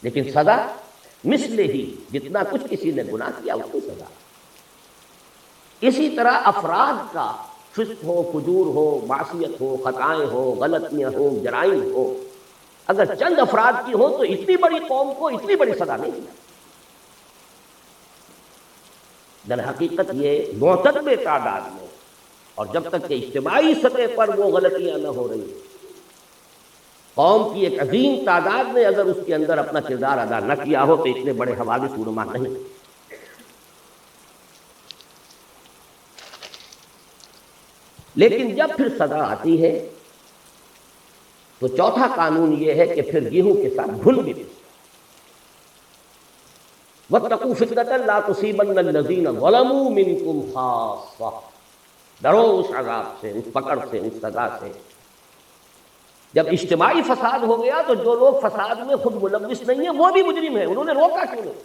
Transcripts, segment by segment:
لیکن سزا مثل ہی، جتنا کچھ کسی نے گناہ کیا اس کی سزا۔ اسی طرح افراد کا فسق ہو، فجور ہو، معصیت ہو، خطائیں ہو، غلطیاں ہو، جرائم ہو، اگر چند افراد کی ہو تو اتنی بڑی قوم کو اتنی بڑی سزا نہیں ملتی۔ در حقیقت یہ معتدل تعداد میں، اور جب تک کہ اجتماعی سطح پر وہ غلطیاں نہ ہو رہی، قوم کی ایک عظیم تعداد نے اگر اس کے اندر اپنا کردار ادا نہ کیا ہو تو اتنے بڑے حوادث رونما نہیں۔ لیکن جب پھر سزا آتی ہے تو چوتھا قانون یہ ہے کہ پھر گیہوں کے ساتھ گھل بھی پستا۔ وَاتَّقُوا فِتْنَةً لَا تُصِيبَنَّ الَّذِينَ ظَلَمُوا مِنكُمْ خَاصَّةً، ڈرو اس عذاب سے، اس پکڑ سے، اس سزا سے۔ جب اجتماعی فساد ہو گیا تو جو لوگ فساد میں خود ملوث نہیں ہیں وہ بھی مجرم ہیں، انہوں نے روکا کیوں نہیں؟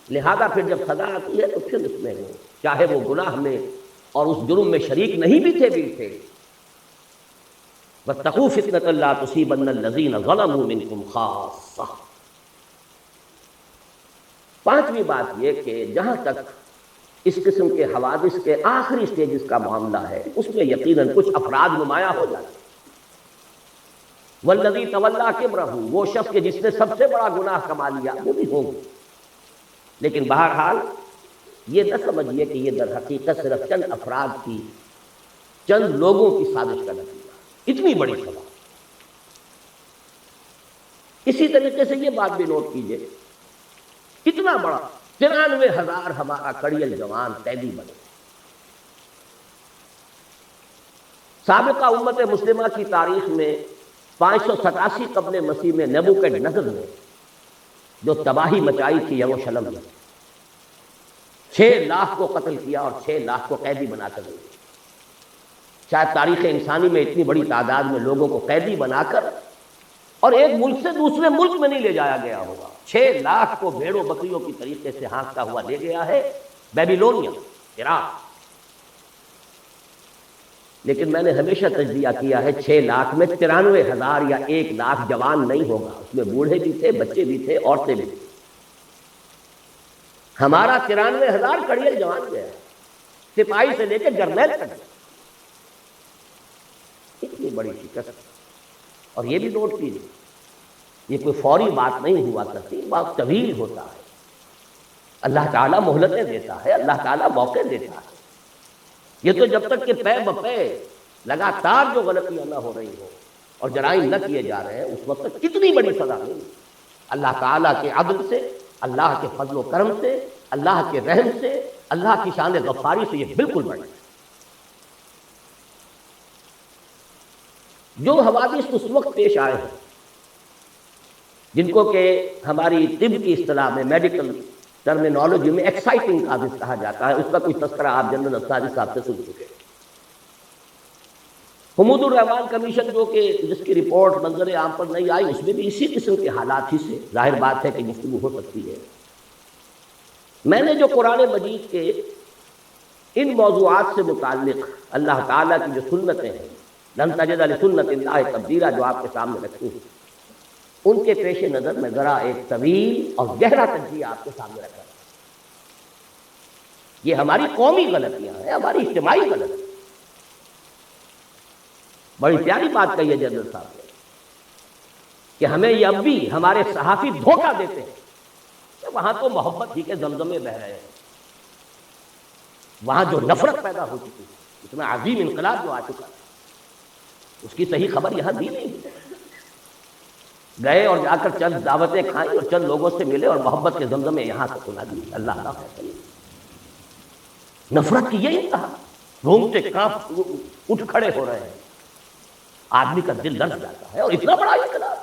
لہذا پھر جب سزا آتی ہے تو پھر اس میں چاہے وہ گناہ میں اور اس جرم میں شریک نہیں بھی تھے وَاتَّقُوا فِتْنَةً لَا تُصِيبَنَّ الَّذِينَ ظَلَمُوا مِنكُمْ خَاصَّةً۔ پانچویں بات یہ کہ جہاں تک اس قسم کے حوادث کے آخری سٹیجز کا معاملہ ہے اس میں یقیناً کچھ افراد نمایاں ہو جاتے ہیں۔ وَالَّذِي تَوَلَّىٰ كِبْرَهُ، وہ شخص کے جس نے سب سے بڑا گناہ کما لیا، وہ بھی ہوں گے۔ لیکن بہرحال یہ نہ سمجھیے کہ یہ در حقیقت صرف چند افراد کی، چند لوگوں کی سازش کا نتیجہ، اتنی بڑی سزا۔ اسی طریقے سے یہ بات بھی نوٹ کیجئے، کتنا بڑا 93,000 ہمارا کڑیل جوان قیدی بنے۔ سابقہ امت مسلمہ کی تاریخ میں 587 قبل مسیح میں نیبوکڈنیزر نے جو تباہی مچائی تھی یروشلم میں، 6 لاکھ کو قتل کیا اور 6 لاکھ کو قیدی بنا کر دیا۔ شاید تاریخ انسانی میں اتنی بڑی تعداد میں لوگوں کو قیدی بنا کر اور ایک ملک سے دوسرے ملک میں نہیں لے جایا گیا ہوگا۔ 6 لاکھ کو بھیڑوں بکریوں کی طریقے سے ہانکتا ہوا لے گیا ہے بیبیلونیا، عراق۔ لیکن میں نے ہمیشہ تجزیہ کیا ہے 6 لاکھ میں 93,000 یا 1 لاکھ جوان نہیں ہوگا، اس میں بوڑھے بھی تھے، بچے بھی تھے، عورتیں بھی تھیں۔ ہمارا 93,000 کڑیل جوان گیا، سپاہی سے لے کے جرنیل تک۔ اتنی بڑی شکست، اور یہ بھی نوٹ کیجیے یہ کوئی فوری بات نہیں ہوا کرتی، بات طویل ہوتا ہے۔ اللہ تعالیٰ مہلتیں دیتا ہے، اللہ تعالیٰ موقع دیتا ہے۔ یہ تو جب تک کہ پے بپے لگاتار جو غلطیاں نہ ہو رہی ہو اور جرائم نہ کیے جا رہے ہیں اس وقت تک کتنی بڑی سزا نہیں۔ اللہ تعالیٰ کے عدل سے، اللہ کے فضل و کرم سے، اللہ کے رحم سے، اللہ کی شان غفاری سے یہ بالکل بڑی ہے۔ جو حوادث اس وقت پیش آئے ہیں جن کو کہ ہماری طب کی اصطلاح میں، میڈیکل ٹرمینالوجی میں ایکسائٹنگ حادث کہا جاتا ہے، اس کا کوئی تذکرہ آپ جنرل انصاری صاحب سے سن چکے ہیں۔ حمود الرحمان کمیشن جو کہ جس کی رپورٹ منظر عام پر نہیں آئی، اس میں بھی اسی قسم کے حالات ہی سے ظاہر بات ہے کہ گفتگو ہو سکتی ہے۔ میں نے جو قرآن مجید کے ان موضوعات سے متعلق اللہ تعالیٰ کی جو سنتیں ہیں، لن تجد لسنت اللہ تبدیلا، جو آپ کے سامنے رکھی ہیں، ان کے پیش نظر میں ذرا ایک طویل اور گہرا تجزیہ آپ کے سامنے رکھا ہے۔ یہ ہماری قومی غلطیاں ہیں، ہماری اجتماعی غلطیاں۔ بڑی پیاری بات کہی ہے جنرل صاحب نے کہ ہمیں یہ اب بھی ہمارے صحافی دھوکہ دیتے ہیں کہ وہاں تو محبت ہی کے زمزمے بہ رہے ہیں، وہاں جو نفرت پیدا ہو چکی ہے، اتنا عظیم انقلاب جو آ چکا ہے، اس کی صحیح خبر یہاں دی نہیں۔ گئے اور جا کر چند دعوتیں کھائیں اور چند لوگوں سے ملے اور محبت کے زمزمے یہاں سے سنا دی۔ اللہ کا فیصلہ، نفرت کی یہ انتہا، رونگٹے کانپ اٹھ کھڑے ہو رہے ہیں، آدمی کا دل لرز جاتا ہے۔ اور اتنا بڑا انقلاب،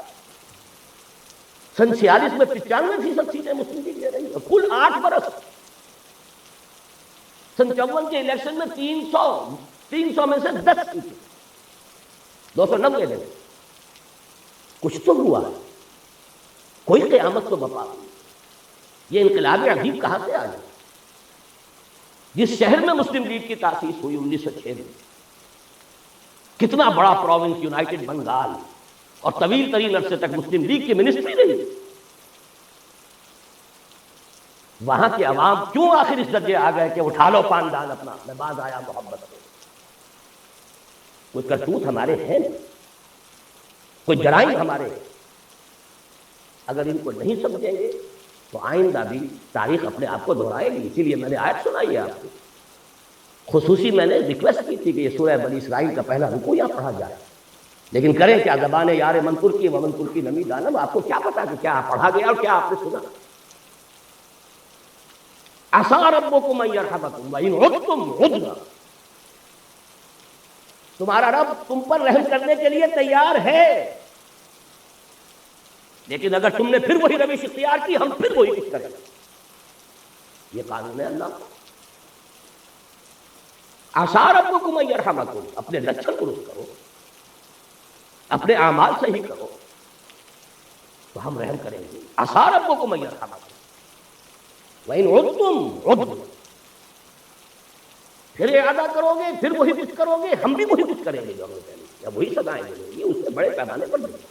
سن 46 میں 95% سیٹیں مسلم لیگ لے رہی ہے، کل 8 برس۔ سن 54 کے الیکشن میں 300 میں سے 10 سیٹیں، 290 لے گئے۔ کچھ تو ہوا، کوئی قیامت تو بپا ہوئی۔ یہ انقلاب عظیم کہاں سے آیا؟ جس شہر میں مسلم لیگ کی تاسیس ہوئی 1906 میں، کتنا بڑا پروونس یونائٹڈ بنگال، اور طویل ترین عرصے تک مسلم لیگ کی منسٹری رہی. وہاں کے عوام کیوں آخر اس درجے آ گئے کہ اٹھا لو پاندان اپنا، میں باز آیا محبت سے. کوئی کرتوت ہمارے ہیں نا، کوئی جرائم ہمارے ہیں. اگر ان کو نہیں سمجھیں گے تو آئندہ بھی تاریخ اپنے آپ کو دہرائے گی. اسی لیے میں نے آیت سنائی ہے آپ کو. خصوصی میں نے ریکویسٹ کی تھی کہ یہ سورہ بنی اسرائیل کا پہلا رکوع یہاں پڑھا جائے، لیکن کریں کیا، زبان یار من ترکی و من ترکی نمی دانم. آپ کو کیا پتا کہ کیا پڑھا گیا اور کیا آپ نے سنا. عسیٰ ربکم ان یرحمکم وان عدتم عدنا. تمہارا رب تم پر رحم کرنے کے لیے تیار ہے، لیکن اگر تم نے پھر وہی روش اختیار کی ہم پھر وہی کچھ کریں. یہ قانون ہے اللہ کا. عسیٰ ربکم ان یرحمکم. اپنے لچھن درست کرو، اپنے اعمال صحیح کرو تو ہم رحم کریں گے. عسیٰ ربکم ان یرحمکم وَإِنْ عُدْتُمْ عُدْنَا. پھر ادا کرو گے، پھر وہی کچھ کرو گے، ہم بھی وہی کچھ کریں گے جو ہم نے پہلے کیا. وہی سزائیں دیں گے، اس سے بڑے پیمانے پر دیں گے.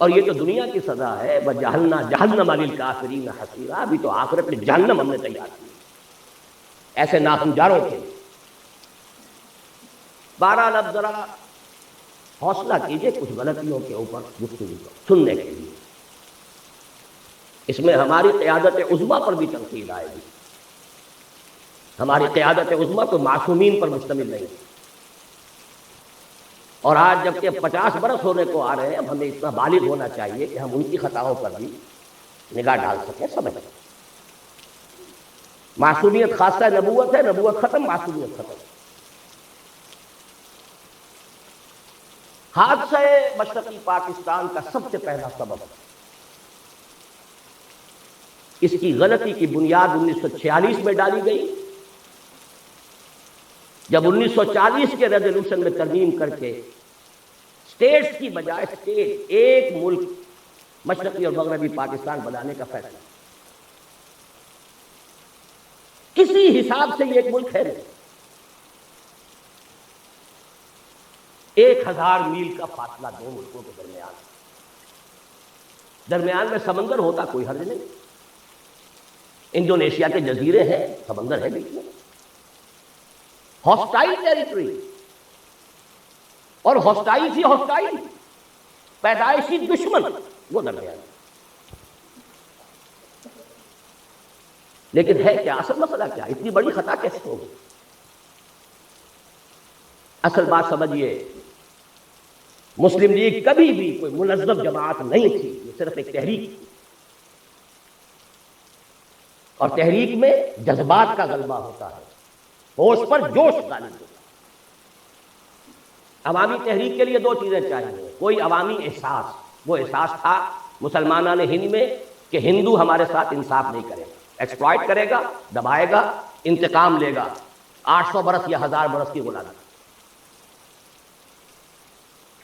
اور یہ تو دنیا کی سزا ہے. وَجَعَلْنَا جَهَنَّمَ لِلْكَافِرِينَ حَصِيرًا. ابھی تو آخرت میں جہنم ہم نے تیار کی ایسے ناہمجاروں کے. بہرحال اب ذرا حوصلہ کیجئے کچھ غلطیوں کے اوپر گفتگو سننے کے لیے. اس میں ہماری قیادت عظمیٰ پر بھی تنقید آئے گی. ہماری قیادت عظمیٰ تو معصومین پر مشتمل نہیں. اور آج جبکہ 50 برس ہونے کو آ رہے ہیں، اب ہمیں اتنا بالغ ہونا چاہیے کہ ہم ان کی خطاؤں پر بھی نگاہ ڈال سکیں، سمجھ سکیں. معصومیت خاصہ نبوت ہے، نبوت ختم، معصومیت ختم. حادثہ مشرقی پاکستان کا سب سے پہلا سبب اس کی غلطی کی بنیاد 1946 میں ڈالی گئی، جب 1940 کے ریزولوشن میں ترمیم کر کے اسٹیٹس کی بجائے اسٹیٹ ایک ملک مشرقی اور مغربی پاکستان بنانے کا فیصلہ. کسی حساب سے یہ ایک ملک ہے نہیں. 1000 میل کا فاصلہ دو ملکوں کے درمیان میں سمندر ہوتا کوئی حرج نہیں. انڈونیشیا کے جزیرے ہیں، سمندر ہے بیچ میں. ہاسٹائل ٹیریٹری، اور ہاسٹائل سی ہاسٹائل پیدائشی دشمن وہ درمیان. لیکن ہے کیا اصل مسئلہ؟ کیا اتنی بڑی خطا کیسے ہوگی؟ اصل بات سمجھیے، مسلم لیگ کبھی بھی کوئی منظم جماعت نہیں تھی. یہ صرف ایک تحریک تھی، اور تحریک میں جذبات کا غلبہ ہوتا ہے، ہوش پر جوش غالب ہوتا ہے. عوامی تحریک کے لیے دو چیزیں چاہیے. کوئی عوامی احساس، وہ احساس تھا مسلمانان ہند میں کہ ہندو ہمارے ساتھ انصاف نہیں کرے گا، ایکسپلائٹ کرے گا، دبائے گا، انتقام لے گا، 800 برس یا 1000 برس کی غلامی.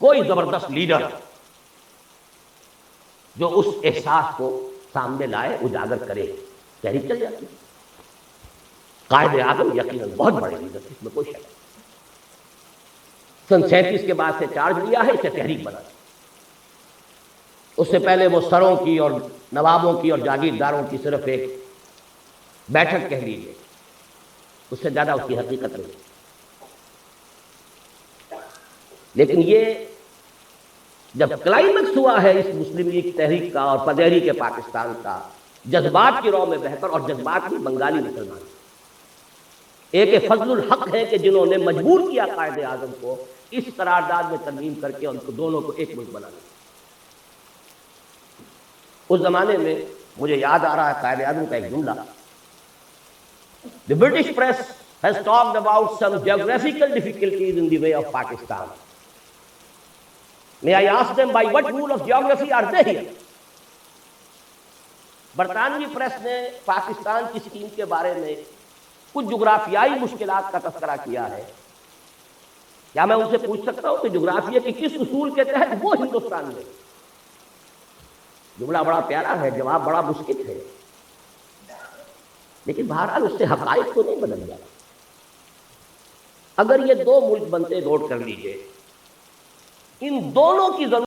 کوئی زبردست لیڈر جو اس احساس کو سامنے لائے، اجاگر کرے، تحریک چل جاتی. قائد اعظم یقیناً بہت بڑے لیڈر تھے، اس میں کوئی شک نہیں. سن 37 کے بعد سے چارج لیا ہے، اسے تحریک بنا. اس سے پہلے وہ سروں کی اور نوابوں کی اور جاگیرداروں کی صرف ایک بیٹھک کہہ لیجیے، اس سے زیادہ اس کی حقیقت نہیں. لیکن یہ جب کلائمیکس ہوا ہے اس مسلم لیگ تحریک کا اور تحریک پاکستان کا، جذبات کی رو میں بہ کر، اور جذبات بھی بنگالی مسلمان، ایک فضل الحق ہے کہ جنہوں نے مجبور کیا قائد اعظم کو اس قرارداد میں ترمیم کر کے ان کو دونوں کو ایک ملک بنا دیا. اس زمانے میں مجھے یاد آ رہا ہے قائد اعظم کا ایک جملہ. The British press has talked about some geographical difficulties in the way of Pakistan. May I ask them by what rule of geography are they here? برطانوی پریس نے پاکستان کی اسکیم کے بارے میں کچھ جغرافیائی مشکلات کا تذکرہ کیا ہے. کیا میں ان سے پوچھ سکتا ہوں کہ جغرافیہ کے کس اصول کے تحت وہ ہندوستان میں؟ جملہ بڑا پیارا ہے، جواب بڑا مشکل ہے، لیکن بہرحال اس سے حقائق تو نہیں بدل جاتا. اگر یہ دو ملک بنتے، نوٹ کر لیجئے، ان دونوں کی ضرورت